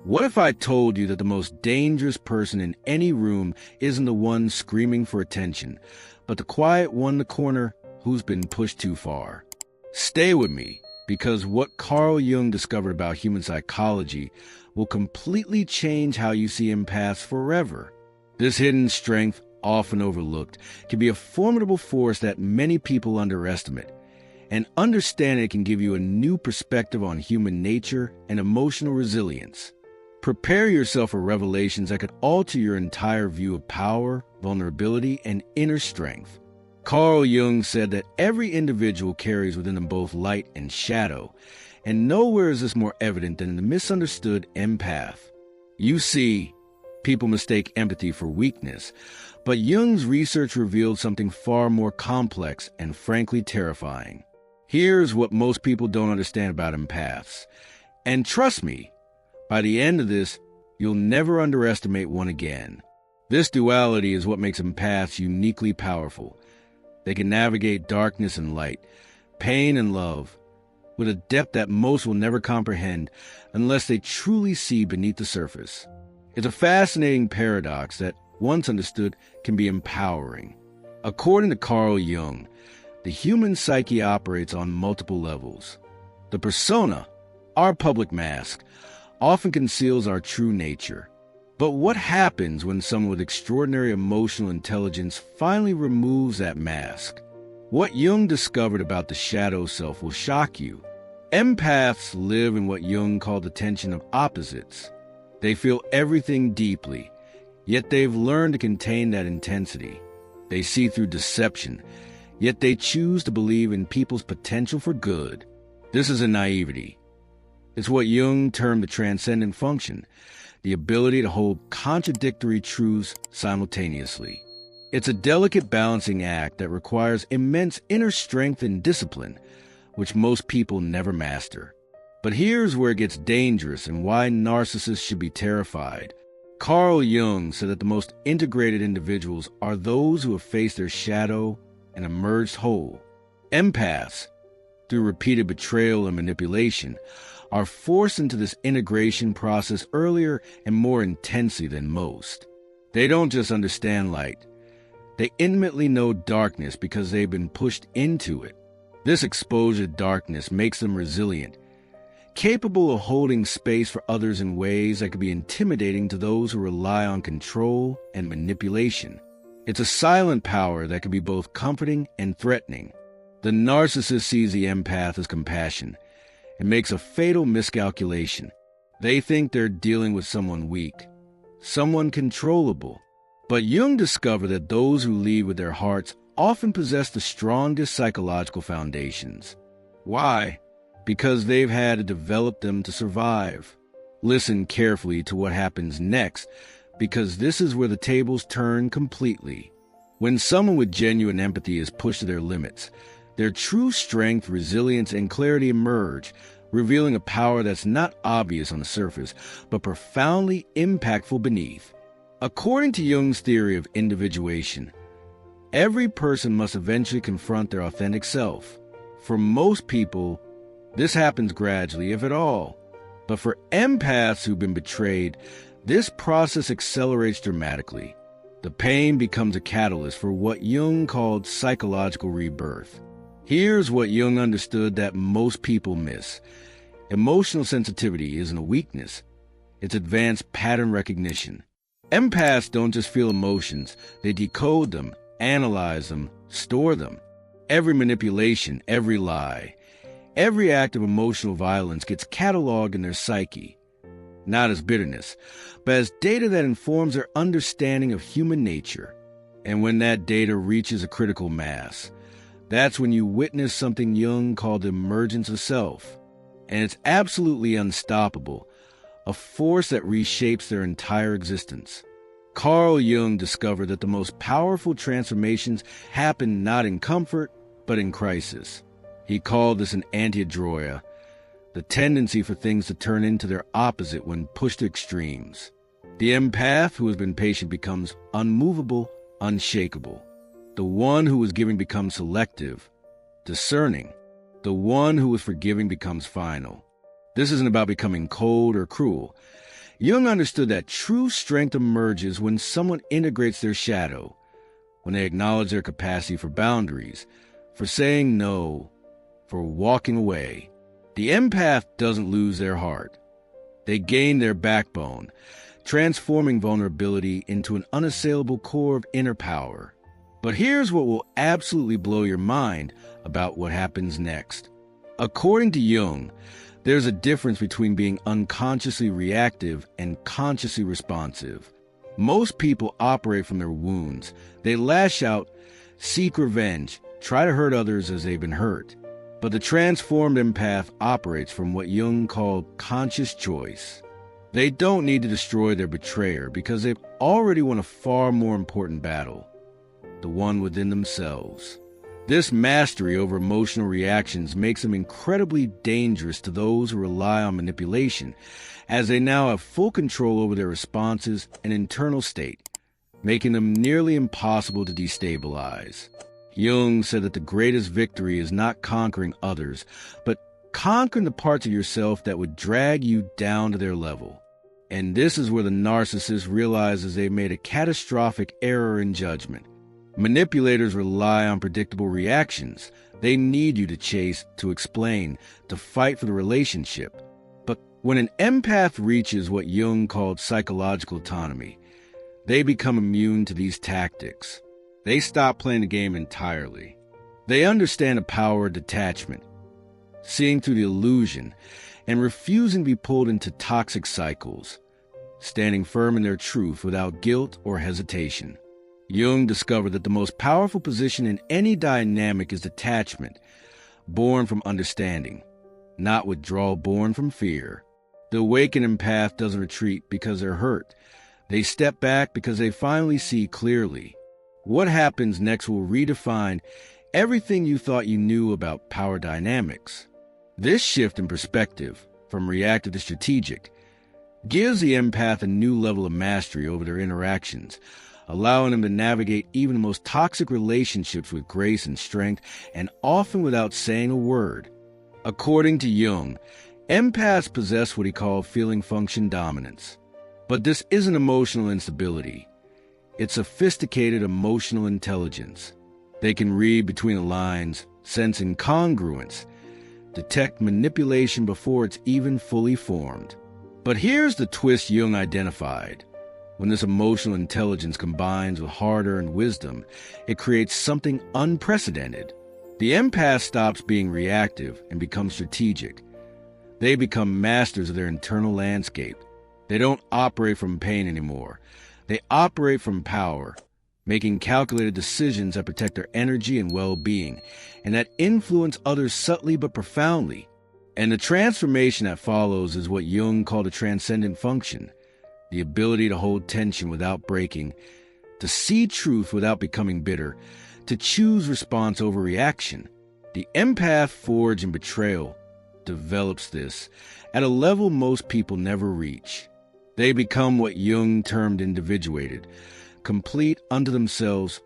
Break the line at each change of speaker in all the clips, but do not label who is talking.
What if I told you that the most dangerous person in any room isn't the one screaming for attention, but the quiet one in the corner who's been pushed too far? Stay with me, because what Carl Jung discovered about human psychology will completely change how you see empaths forever. This hidden strength, often overlooked, can be a formidable force that many people underestimate. And understanding it can give you a new perspective on human nature and emotional resilience. Prepare yourself for revelations that could alter your entire view of power, vulnerability, and inner strength. Carl Jung said that every individual carries within them both light and shadow, and nowhere is this more evident than in the misunderstood empath. You see, people mistake empathy for weakness, but Jung's research revealed something far more complex and frankly terrifying. Here's what most people don't understand about empaths. And trust me, by the end of this, you'll never underestimate one again. This duality is what makes empaths uniquely powerful. They can navigate darkness and light, pain and love, with a depth that most will never comprehend unless they truly see beneath the surface. It's a fascinating paradox that, once understood, can be empowering. According to Carl Jung, the human psyche operates on multiple levels. The persona, our public mask, often conceals our true nature. But what happens when someone with extraordinary emotional intelligence finally removes that mask? What Jung discovered about the shadow self will shock you. Empaths live in what Jung called the tension of opposites. They feel everything deeply, yet they've learned to contain that intensity. They see through deception, yet they choose to believe in people's potential for good. This isn't naivety. It's what Jung termed the transcendent function, the ability to hold contradictory truths simultaneously. It's a delicate balancing act that requires immense inner strength and discipline, which most people never master. But here's where it gets dangerous and why narcissists should be terrified. Carl Jung said that the most integrated individuals are those who have faced their shadow and emerged whole. Empaths, through repeated betrayal and manipulation, are forced into this integration process earlier and more intensely than most. They don't just understand light. They intimately know darkness because they've been pushed into it. This exposure to darkness makes them resilient, capable of holding space for others in ways that could be intimidating to those who rely on control and manipulation. It's a silent power that can be both comforting and threatening. The narcissist sees the empath as compassion and makes a fatal miscalculation. They think they're dealing with someone weak, someone controllable. But Jung discovered that those who lead with their hearts often possess the strongest psychological foundations. Why? Because they've had to develop them to survive. Listen carefully to what happens next, because this is where the tables turn completely. When someone with genuine empathy is pushed to their limits, their true strength, resilience, and clarity emerge, revealing a power that's not obvious on the surface, but profoundly impactful beneath. According to Jung's theory of individuation, every person must eventually confront their authentic self. For most people, this happens gradually, if at all. But for empaths who've been betrayed, this process accelerates dramatically. The pain becomes a catalyst for what Jung called psychological rebirth. Here's what Jung understood that most people miss. Emotional sensitivity isn't a weakness. It's advanced pattern recognition. Empaths don't just feel emotions. They decode them, analyze them, store them. Every manipulation, every lie, every act of emotional violence gets cataloged in their psyche. Not as bitterness, but as data that informs their understanding of human nature. And when that data reaches a critical mass, that's when you witness something Jung called the emergence of self. And it's absolutely unstoppable, a force that reshapes their entire existence. Carl Jung discovered that the most powerful transformations happen not in comfort, but in crisis. He called this an antidroia, the tendency for things to turn into their opposite when pushed to extremes. The empath who has been patient becomes unmovable, unshakable. The one who is giving becomes selective, discerning. The one who is forgiving becomes final. This isn't about becoming cold or cruel. Jung understood that true strength emerges when someone integrates their shadow, when they acknowledge their capacity for boundaries, for saying no, for walking away. The empath doesn't lose their heart. They gain their backbone, transforming vulnerability into an unassailable core of inner power. But here's what will absolutely blow your mind about what happens next. According to Jung, there's a difference between being unconsciously reactive and consciously responsive. Most people operate from their wounds. They lash out, seek revenge, try to hurt others as they've been hurt. But the transformed empath operates from what Jung called conscious choice. They don't need to destroy their betrayer because they've already won a far more important battle, the one within themselves. This mastery over emotional reactions makes them incredibly dangerous to those who rely on manipulation, as they now have full control over their responses and internal state, making them nearly impossible to destabilize. Jung said that the greatest victory is not conquering others, but conquering the parts of yourself that would drag you down to their level. And this is where the narcissist realizes they've made a catastrophic error in judgment. Manipulators rely on predictable reactions. They need you to chase, to explain, to fight for the relationship. But when an empath reaches what Jung called psychological autonomy, they become immune to these tactics. They stop playing the game entirely. They understand the power of detachment, seeing through the illusion, and refusing to be pulled into toxic cycles, standing firm in their truth without guilt or hesitation. Jung discovered that the most powerful position in any dynamic is detachment, born from understanding, not withdrawal born from fear. The awakened empath doesn't retreat because they're hurt. They step back because they finally see clearly. What happens next will redefine everything you thought you knew about power dynamics. This shift in perspective, from reactive to strategic, gives the empath a new level of mastery over their interactions, allowing them to navigate even the most toxic relationships with grace and strength, and often without saying a word. According to Jung, empaths possess what he called feeling function dominance. But this isn't emotional instability. It's sophisticated emotional intelligence. They can read between the lines, sense incongruence, detect manipulation before it's even fully formed. But here's the twist Jung identified. When this emotional intelligence combines with hard-earned wisdom, it creates something unprecedented. The empath stops being reactive and becomes strategic. They become masters of their internal landscape. They don't operate from pain anymore. They operate from power, making calculated decisions that protect their energy and well-being, and that influence others subtly but profoundly. And the transformation that follows is what Jung called a transcendent function. The ability to hold tension without breaking, to see truth without becoming bitter, to choose response over reaction. The empath forged in betrayal develops this at a level most people never reach. They become what Jung termed individuated, complete unto themselves,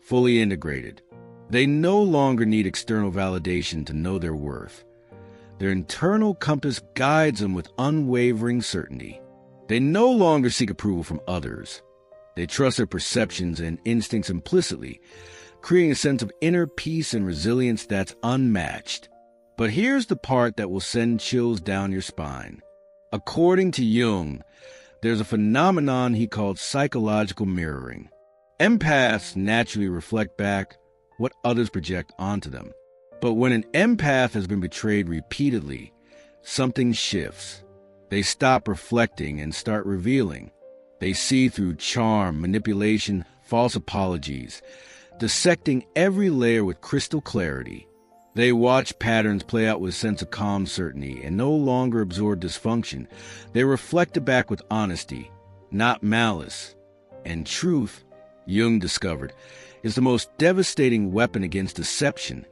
fully integrated. They no longer need external validation to know their worth. Their internal compass guides them with unwavering certainty. They no longer seek approval from others. They trust their perceptions and instincts implicitly, creating a sense of inner peace and resilience that's unmatched. But here's the part that will send chills down your spine. According to Jung, there's a phenomenon he called psychological mirroring. Empaths naturally reflect back what others project onto them. But when an empath has been betrayed repeatedly, something shifts. They stop reflecting and start revealing. They see through charm, manipulation, false apologies, dissecting every layer with crystal clarity. They watch patterns play out with a sense of calm certainty and no longer absorb dysfunction. They reflect it back with honesty, not malice. And truth, Jung discovered, is the most devastating weapon against deception,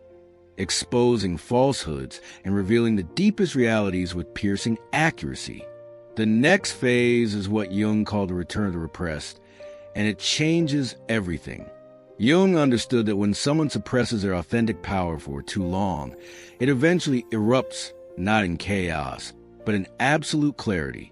exposing falsehoods and revealing the deepest realities with piercing accuracy. The next phase is what Jung called the return of the repressed, and it changes everything. Jung understood that when someone suppresses their authentic power for too long, it eventually erupts, not in chaos, but in absolute clarity.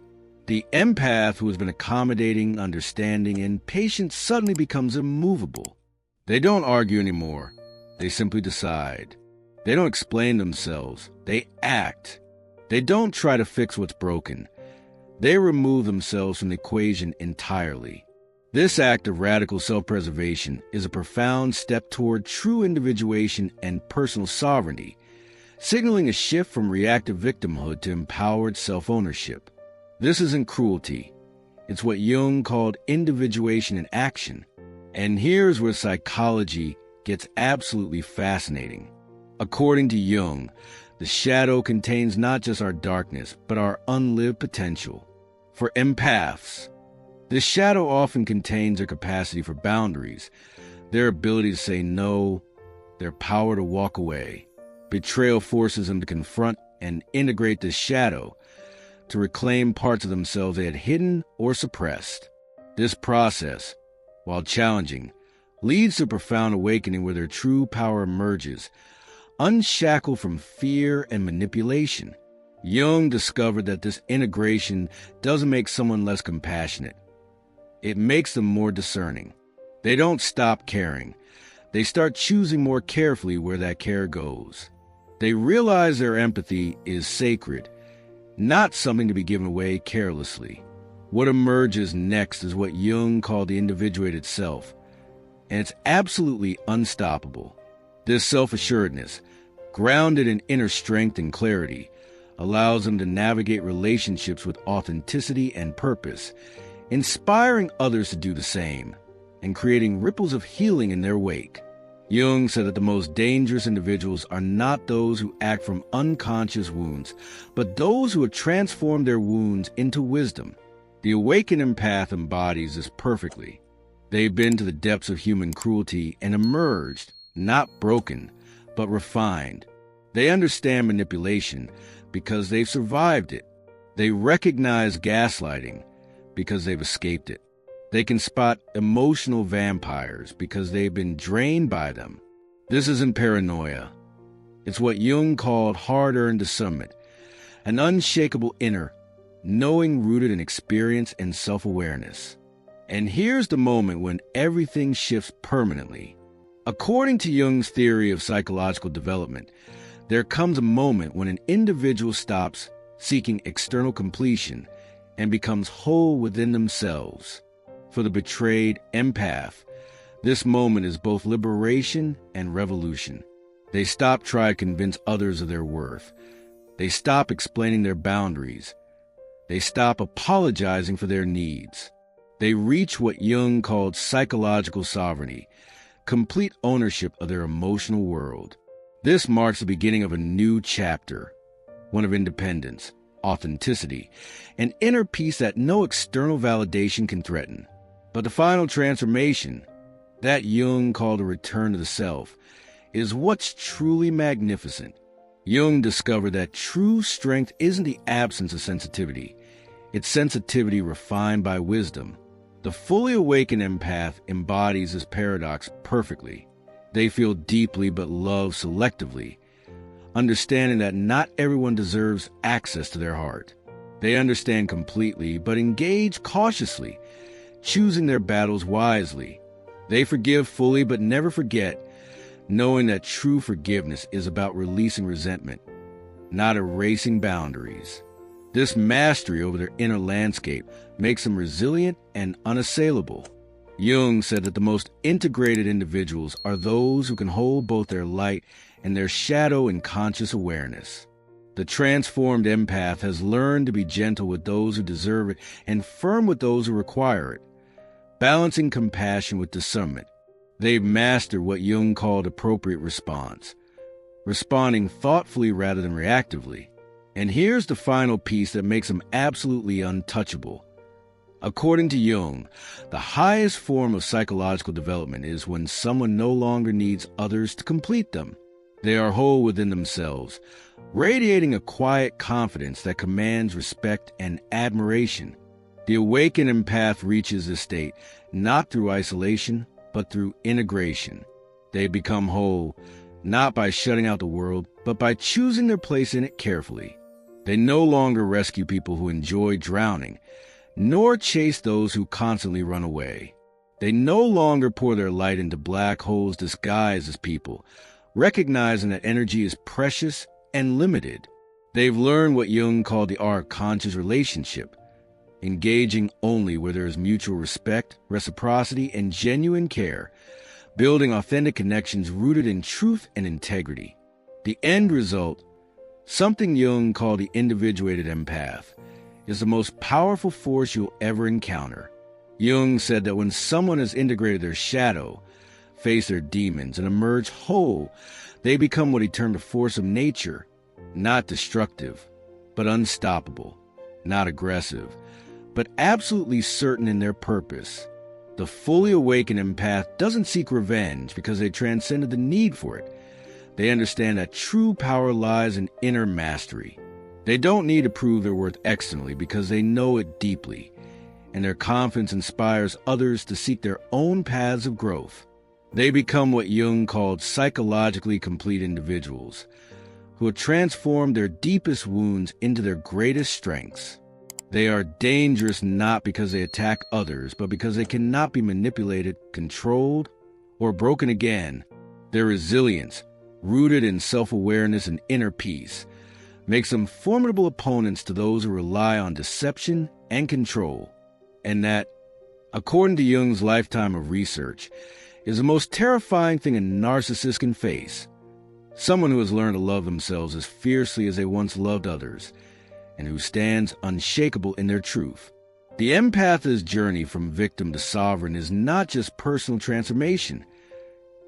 The empath, who has been accommodating, understanding, and patient, suddenly becomes immovable. They don't argue anymore. They simply decide. They don't explain themselves. They act. They don't try to fix what's broken. They remove themselves from the equation entirely. This act of radical self-preservation is a profound step toward true individuation and personal sovereignty, signaling a shift from reactive victimhood to empowered self-ownership. This isn't cruelty. It's what Jung called individuation in action. And here's where psychology gets absolutely fascinating. According to Jung, the shadow contains not just our darkness, but our unlived potential. For empaths, the shadow often contains their capacity for boundaries, their ability to say no, their power to walk away. Betrayal forces them to confront and integrate this shadow, to reclaim parts of themselves they had hidden or suppressed. This process, while challenging, leads to a profound awakening where their true power emerges, unshackled from fear and manipulation. Jung discovered that this integration doesn't make someone less compassionate. It makes them more discerning. They don't stop caring. They start choosing more carefully where that care goes. They realize their empathy is sacred, not something to be given away carelessly. What emerges next is what Jung called the individuated self, and it's absolutely unstoppable. This self-assuredness, grounded in inner strength and clarity, allows them to navigate relationships with authenticity and purpose, inspiring others to do the same, and creating ripples of healing in their wake. Jung said that the most dangerous individuals are not those who act from unconscious wounds, but those who have transformed their wounds into wisdom. The awakened empath embodies this perfectly. They've been to the depths of human cruelty and emerged, not broken, but refined. They understand manipulation because they've survived it. They recognize gaslighting because they've escaped it. They can spot emotional vampires because they've been drained by them. This isn't paranoia. It's what Jung called hard-earned discernment, an unshakable inner, knowing rooted in experience and self-awareness. And here's the moment when everything shifts permanently. According to Jung's theory of psychological development, there comes a moment when an individual stops seeking external completion and becomes whole within themselves. For the betrayed empath, this moment is both liberation and revolution. They stop trying to convince others of their worth. They stop explaining their boundaries. They stop apologizing for their needs. They reach what Jung called psychological sovereignty, complete ownership of their emotional world. This marks the beginning of a new chapter, one of independence, authenticity, and inner peace that no external validation can threaten. But the final transformation, that Jung called a return to the self, is what's truly magnificent. Jung discovered that true strength isn't the absence of sensitivity. It's sensitivity refined by wisdom. The fully awakened empath embodies this paradox perfectly. They feel deeply but love selectively, understanding that not everyone deserves access to their heart. They understand completely but engage cautiously, choosing their battles wisely. They forgive fully but never forget, knowing that true forgiveness is about releasing resentment, not erasing boundaries. This mastery over their inner landscape makes them resilient and unassailable. Jung said that the most integrated individuals are those who can hold both their light and their shadow in conscious awareness. The transformed empath has learned to be gentle with those who deserve it and firm with those who require it, balancing compassion with discernment. They've mastered what Jung called appropriate response, responding thoughtfully rather than reactively. And here's the final piece that makes them absolutely untouchable. According to Jung, the highest form of psychological development is when someone no longer needs others to complete them. They are whole within themselves, radiating a quiet confidence that commands respect and admiration. The awakened empath reaches this state not through isolation, but through integration. They become whole, not by shutting out the world, but by choosing their place in it carefully. They no longer rescue people who enjoy drowning, nor chase those who constantly run away. They no longer pour their light into black holes disguised as people, recognizing that energy is precious and limited. They've learned what Jung called the art of conscious relationship, engaging only where there is mutual respect, reciprocity, and genuine care, building authentic connections rooted in truth and integrity. The end result, something Jung called the individuated empath, is the most powerful force you'll ever encounter. Jung said that when someone has integrated their shadow, faced their demons, and emerged whole, they become what he termed a force of nature, not destructive, but unstoppable, not aggressive, but absolutely certain in their purpose. The fully awakened empath doesn't seek revenge because they transcended the need for it. They understand that true power lies in inner mastery. They don't need to prove their worth externally because they know it deeply, and their confidence inspires others to seek their own paths of growth. They become what Jung called psychologically complete individuals, who have transformed their deepest wounds into their greatest strengths. They are dangerous not because they attack others, but because they cannot be manipulated, controlled, or broken again. Their resilience, rooted in self-awareness and inner peace, makes them formidable opponents to those who rely on deception and control. And that, according to Jung's lifetime of research, is the most terrifying thing a narcissist can face. Someone who has learned to love themselves as fiercely as they once loved others, and who stands unshakable in their truth. The empath's journey from victim to sovereign is not just personal transformation.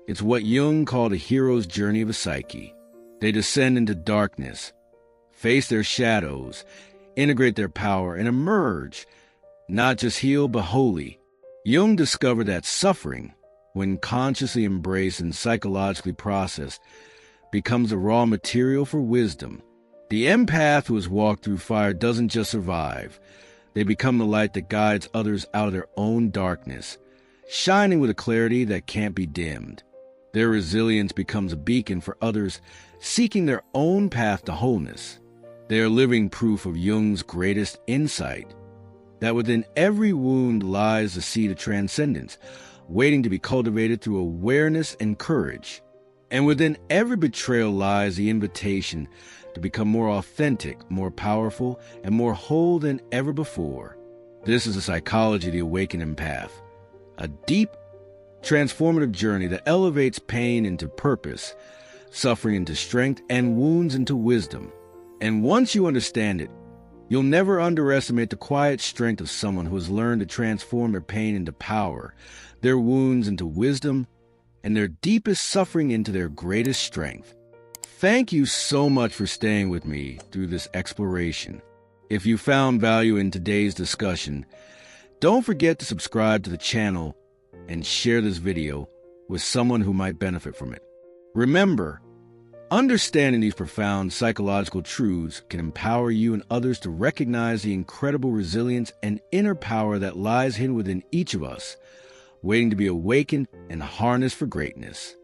It's what Jung called a hero's journey of a psyche. They descend into darkness, face their shadows, integrate their power, and emerge, not just healed but holy. Jung discovered that suffering, when consciously embraced and psychologically processed, becomes the raw material for wisdom. The empath who has walked through fire doesn't just survive. They become the light that guides others out of their own darkness, shining with a clarity that can't be dimmed. Their resilience becomes a beacon for others seeking their own path to wholeness. They are living proof of Jung's greatest insight, that within every wound lies the seed of transcendence, waiting to be cultivated through awareness and courage. And within every betrayal lies the invitation to become more authentic, more powerful, and more whole than ever before. This is the psychology of the awakened empath, a deep, transformative journey that elevates pain into purpose, suffering into strength, and wounds into wisdom. And once you understand it, you'll never underestimate the quiet strength of someone who has learned to transform their pain into power, their wounds into wisdom, and their deepest suffering into their greatest strength. Thank you so much for staying with me through this exploration. If you found value in today's discussion, don't forget to subscribe to the channel and share this video with someone who might benefit from it. Remember, understanding these profound psychological truths can empower you and others to recognize the incredible resilience and inner power that lies hidden within each of us, waiting to be awakened and harnessed for greatness.